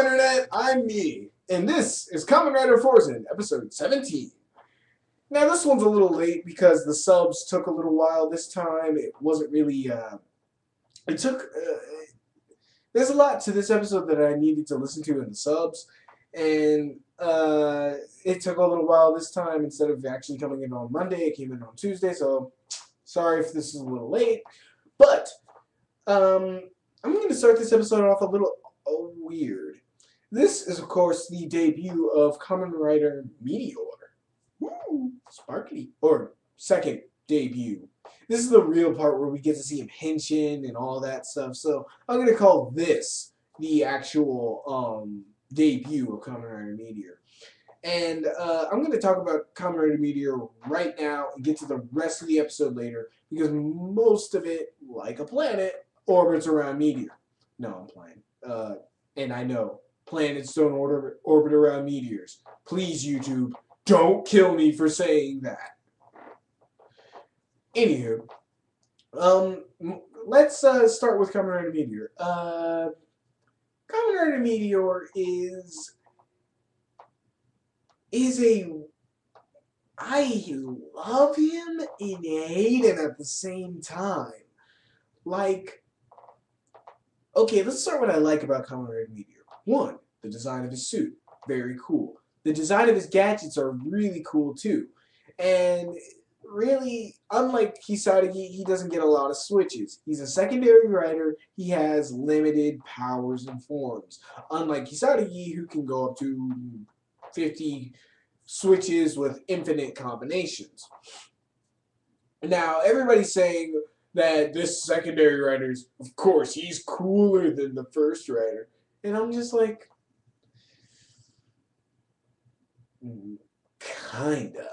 Internet, I'm me, and this is Kamen Rider Fourze, episode 17. Now this one's a little late because the subs took a little while this time. It wasn't really, it took, there's a lot to this episode that I needed to listen to in the subs, and it took a little while this time. Instead of actually coming in on Monday, it came in on Tuesday, so sorry if this is a little late, but I'm going to start this episode off a little weird. This is, of course, the debut of Kamen Rider Meteor. Woo! Sparkly. Or second debut. This is the real part where we get to see him henshin and all that stuff. So I'm going to call this the actual debut of Kamen Rider Meteor. And I'm going to talk about Kamen Rider Meteor right now and get to the rest of the episode later because most of it, like a planet, orbits around Meteor. No, I'm playing. And I know planets don't orbit around meteors. Please, YouTube, don't kill me for saying that. Anywho, let's start with Kamen Rider Meteor. Kamen Rider Meteor is I love him and hate him at the same time. Like, okay, let's start with what I like about Kamen Rider Meteor. One, the design of his suit. Very cool. The design of his gadgets are really cool too. And really, unlike Kisaragi, he doesn't get a lot of switches. He's a secondary rider. He has limited powers and forms. Unlike Kisaragi, who can go up to 50 switches with infinite combinations. Now, everybody's saying that this secondary rider's, of course, he's cooler than the first rider. And I'm just like, kinda.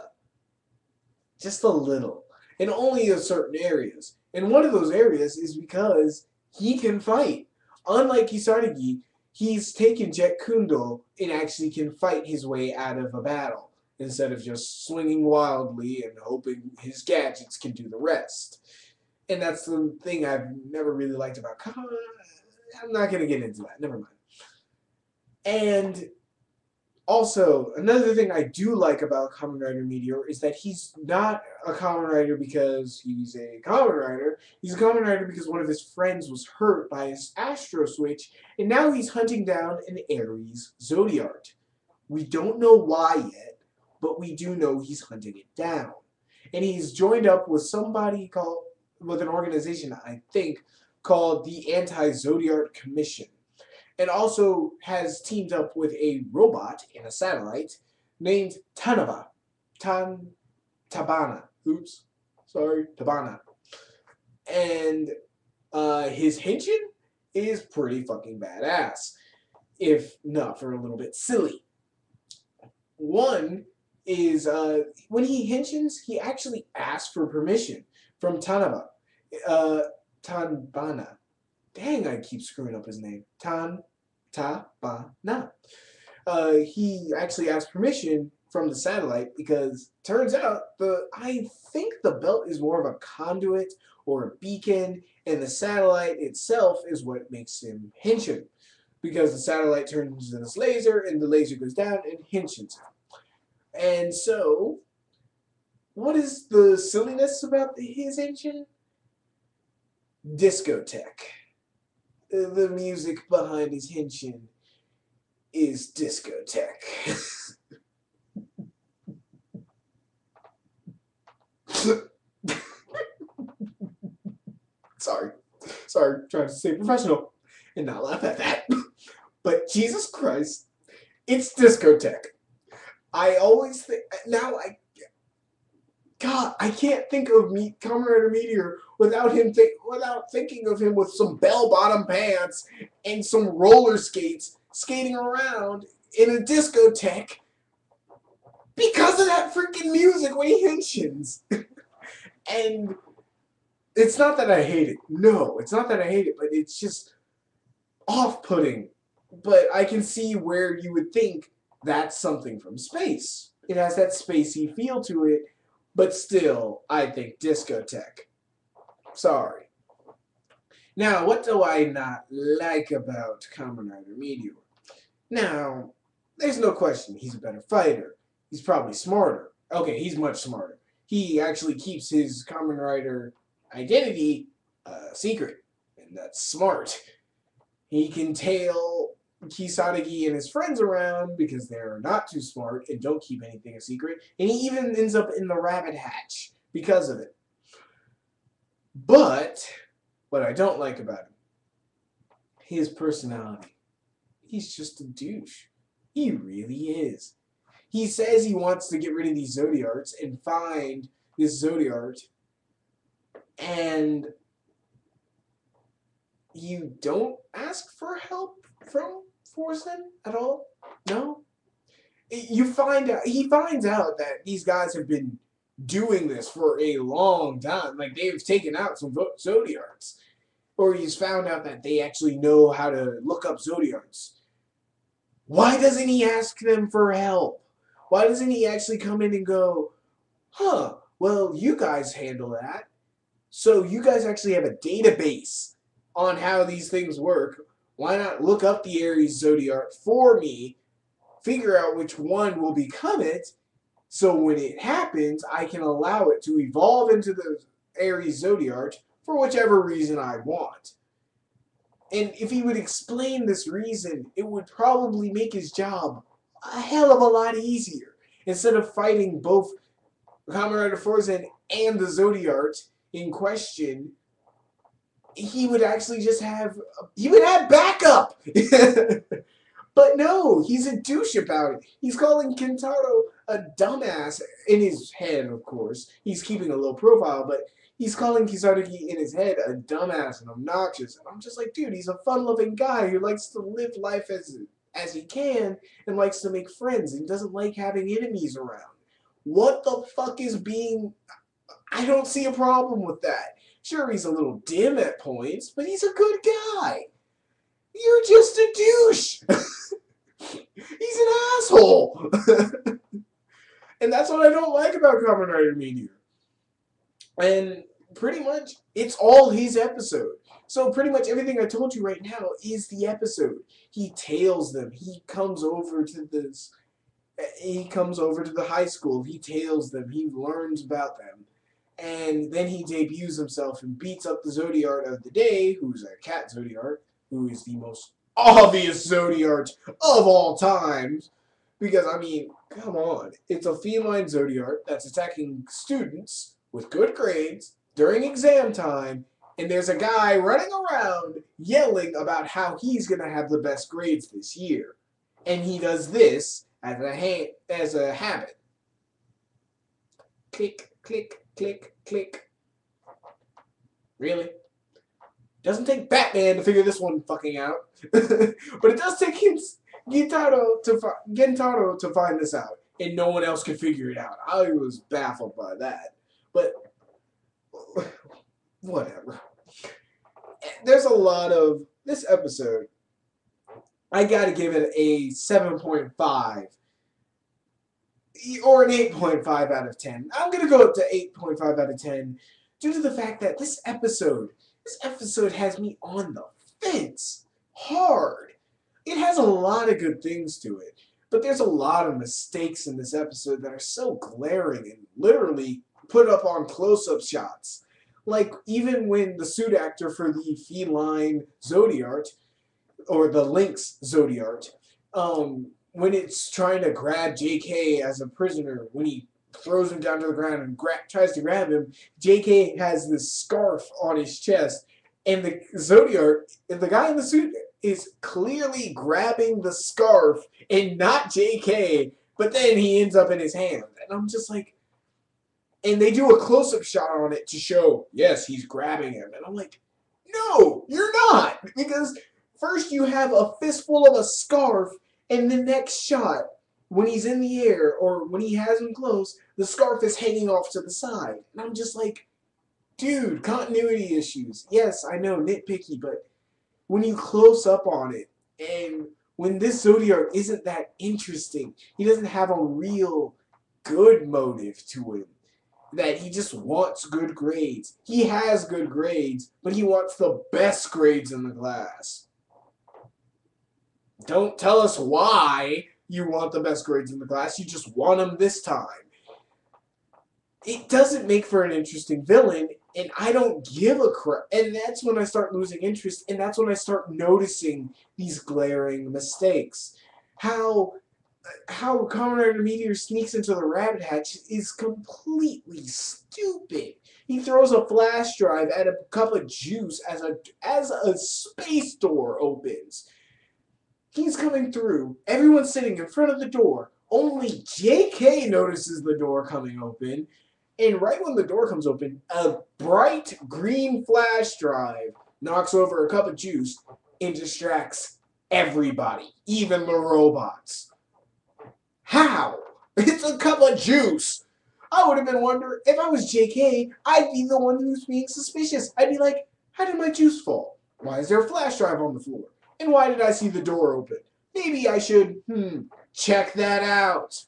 Just a little. And only in certain areas. And one of those areas is because he can fight. Unlike Kisaragi, he's taken Jet Kundo and actually can fight his way out of a battle. Instead of just swinging wildly and hoping his gadgets can do the rest. And that's the thing I've never really liked about Kamen. I'm not going to get into that. Never mind. And also, another thing I do like about Kamen Rider Meteor is that he's not a Kamen Rider because he's a Kamen Rider. He's a Kamen Rider because one of his friends was hurt by his Astro Switch, and now he's hunting down an Aries Zodiart. We don't know why yet, but we do know he's hunting it down. And he's joined up with with an organization, I think, called the Anti-Zodiart Commission. And also has teamed up with a robot and a satellite named Tabana. Oops. Sorry, Tabana. And his henshin is pretty fucking badass. If not for a little bit silly. One is, when he henshins, he actually asks for permission from Tanaba. Tanbana. Dang, I keep screwing up his name. Tabana. He actually asked permission from the satellite because turns out I think the belt is more of a conduit or a beacon, and the satellite itself is what makes him henshin. Because the satellite turns into this laser, and the laser goes down and henshins him. And so, what is the silliness about his henshin? Discotheque. The music behind his henshin is discotheque. Sorry, trying to stay professional and not laugh at that. But Jesus Christ, it's discotheque. I always think I can't think of Kamen Rider Meteor without thinking of him with some bell-bottom pants and some roller skates skating around in a discotheque because of that freaking music when he henshins. And it's not that I hate it. No, it's not that I hate it, but it's just off-putting. But I can see where you would think that's something from space. It has that spacey feel to it. But still, I think discotheque. Sorry. Now, what do I not like about Kamen Rider Meteor? Now, there's no question he's a better fighter. He's probably smarter. Okay, he's much smarter. He actually keeps his Kamen Rider identity secret, and that's smart. He can tail Kisaragi and his friends around because they're not too smart and don't keep anything a secret, and he even ends up in the rabbit hatch because of it. But what I don't like about him, his personality. He's just a douche. He really is. He says he wants to get rid of these Zodiarts and find this Zodiart, and you don't ask for help from Fourze at all? No? You find out, he finds out that these guys have been doing this for a long time. Like, they've taken out some Zodiarts. Or he's found out that they actually know how to look up Zodiarts. Why doesn't he ask them for help? Why doesn't he actually come in and go, huh, well, you guys handle that. So you guys actually have a database on how these things work. Why not look up the Aries Zodiart for me, figure out which one will become it, so when it happens, I can allow it to evolve into the Aries Zodiart for whichever reason I want. And if he would explain this reason, it would probably make his job a hell of a lot easier. Instead of fighting both Kamen Rider Fourze and the Zodiart in question, he would actually just have, he would have backup! But no, he's a douche about it. He's calling Kentaro a dumbass in his head, of course. He's keeping a low profile, but he's calling Kisaragi in his head a dumbass and obnoxious. And I'm just like, dude, he's a fun-loving guy who likes to live life as he can and likes to make friends and doesn't like having enemies around. What the fuck is being... I don't see a problem with that. Sure, he's a little dim at points, but he's a good guy. You're just a douche. He's an asshole. And that's what I don't like about Kamen Rider Meteor. And pretty much, it's all his episode. So pretty much everything I told you right now is the episode. He tails them. He comes over to this. He comes over to the high school. He tails them. He learns about them. And then he debuts himself and beats up the Zodiart of the day, who's a cat Zodiart, who is the most obvious Zodiart of all times. Because, I mean, come on. It's a feline Zodiart that's attacking students with good grades during exam time, and there's a guy running around yelling about how he's going to have the best grades this year. And he does this as a habit. Click, click, click, click. Really? Doesn't take Batman to figure this one fucking out. But it does take Gentaro to find this out. And no one else can figure it out. I was baffled by that. But, whatever. There's a lot of... This episode, I gotta give it a 7.5. Or an 8.5 out of 10. I'm gonna go up to 8.5 out of 10 due to the fact that this episode has me on the fence hard. It has a lot of good things to it, but there's a lot of mistakes in this episode that are so glaring and literally put up on close-up shots. Like, even when the suit actor for the feline Zodiart, or the Lynx Zodiart, when it's trying to grab JK as a prisoner, when he throws him down to the ground and tries to grab him, JK has this scarf on his chest, and the Zodiart, the guy in the suit, is clearly grabbing the scarf and not JK, but then he ends up in his hand. And I'm just like, and they do a close-up shot on it to show, yes, he's grabbing him. And I'm like, no, you're not! Because first you have a fistful of a scarf, and the next shot, when he's in the air, or when he has him close, the scarf is hanging off to the side. And I'm just like, dude, continuity issues. Yes, I know, nitpicky, but when you close up on it, and when this Zodiac isn't that interesting, he doesn't have a real good motive to him, that he just wants good grades. He has good grades, but he wants the best grades in the class. Don't tell us why you want the best grades in the class. You just want them this time. It doesn't make for an interesting villain, and I don't give a crap. And that's when I start losing interest, and that's when I start noticing these glaring mistakes. How Kamen Rider Meteor sneaks into the rabbit hatch is completely stupid. He throws a flash drive at a cup of juice as a space door opens. He's coming through. Everyone's sitting in front of the door. Only JK notices the door coming open. And right when the door comes open, a bright green flash drive knocks over a cup of juice and distracts everybody, even the robots. How? It's a cup of juice. I would have been wondering, if I was JK, I'd be the one who's being suspicious. I'd be like, how did my juice fall? Why is there a flash drive on the floor? And why did I see the door open? Maybe I should, check that out.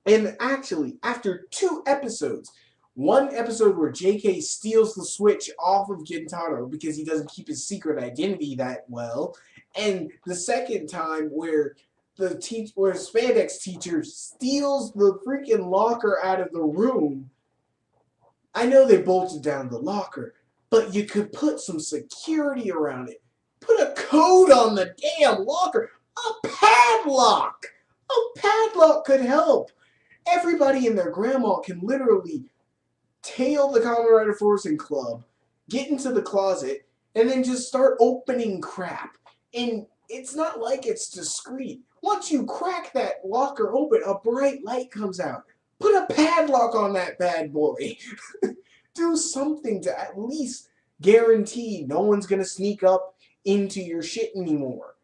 And actually, after 2 episodes, one episode where JK steals the switch off of Gintaro because he doesn't keep his secret identity that well, and the second time where where Spandex teacher steals the freaking locker out of the room. I know they bolted down the locker, but you could put some security around it. Put a code on the damn locker. A padlock! A padlock could help. Everybody and their grandma can literally tail the Kamen Rider Fourze Club, get into the closet, and then just start opening crap. And it's not like it's discreet. Once you crack that locker open, a bright light comes out. Put a padlock on that bad boy. Do something to at least guarantee no one's going to sneak up into your shit anymore.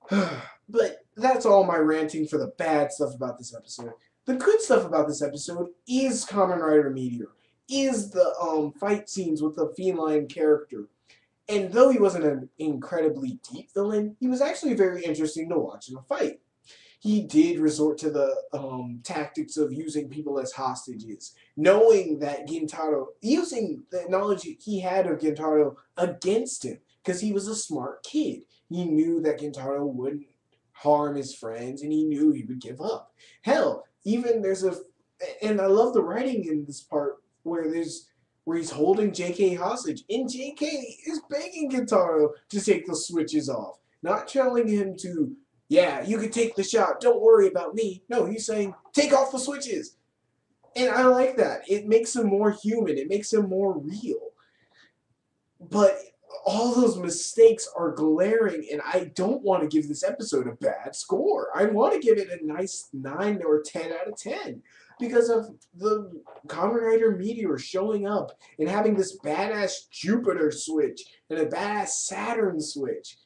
But that's all my ranting for the bad stuff about this episode. The good stuff about this episode is Kamen Rider Meteor, is the fight scenes with the feline character. And though he wasn't an incredibly deep villain, he was actually very interesting to watch in a fight. He did resort to the tactics of using people as hostages, knowing that Gintaro, using the knowledge he had of Gintaro against him, because he was a smart kid. He knew that Gintaro wouldn't harm his friends, and he knew he would give up. Hell, even and I love the writing in this part where he's holding JK hostage, and JK is begging Gintaro to take the switches off, not telling him to, yeah, you can take the shot, don't worry about me. No, he's saying, take off the switches. And I like that. It makes him more human. It makes him more real. But all those mistakes are glaring, and I don't want to give this episode a bad score. I want to give it a nice 9 or 10 out of 10 because of the Kamen Rider Meteor showing up and having this badass Jupiter switch and a badass Saturn switch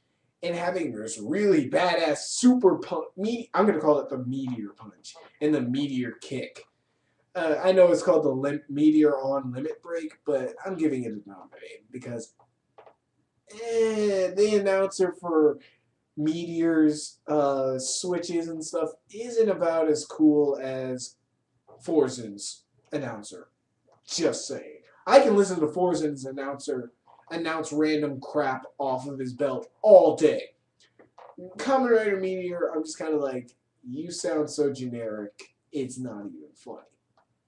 and having this really badass super punch. I'm going to call it the Meteor Punch and the Meteor Kick. I know it's called the Meteor on Limit Break, but I'm giving it a 9 because the announcer for Meteor's switches and stuff isn't about as cool as Fourze's announcer. Just saying. I can listen to Fourze's announcer announce random crap off of his belt all day. Kamen Rider Meteor, I'm just kind of like, you sound so generic, it's not even funny.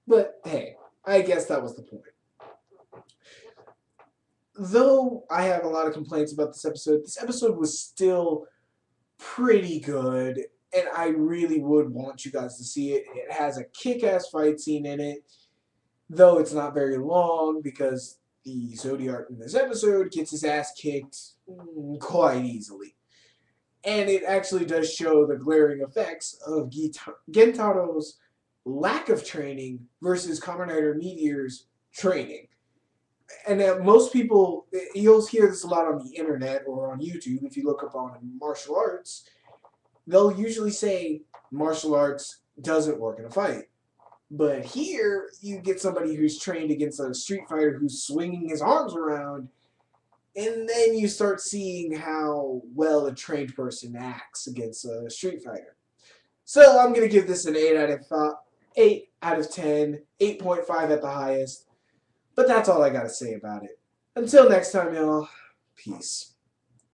But hey, I guess that was the point. Though I have a lot of complaints about this episode was still pretty good, and I really would want you guys to see it. It has a kick-ass fight scene in it, though it's not very long because the Zodiac in this episode gets his ass kicked quite easily. And it actually does show the glaring effects of Gentaro's lack of training versus Kamen Rider Meteor's training. And most people, you'll hear this a lot on the internet or on YouTube if you look up on martial arts, they'll usually say martial arts doesn't work in a fight. But here, you get somebody who's trained against a street fighter who's swinging his arms around, and then you start seeing how well a trained person acts against a street fighter. So I'm going to give this an 8 out of 10, 8.5 at the highest. But that's all I got to say about it. Until next time, y'all, peace.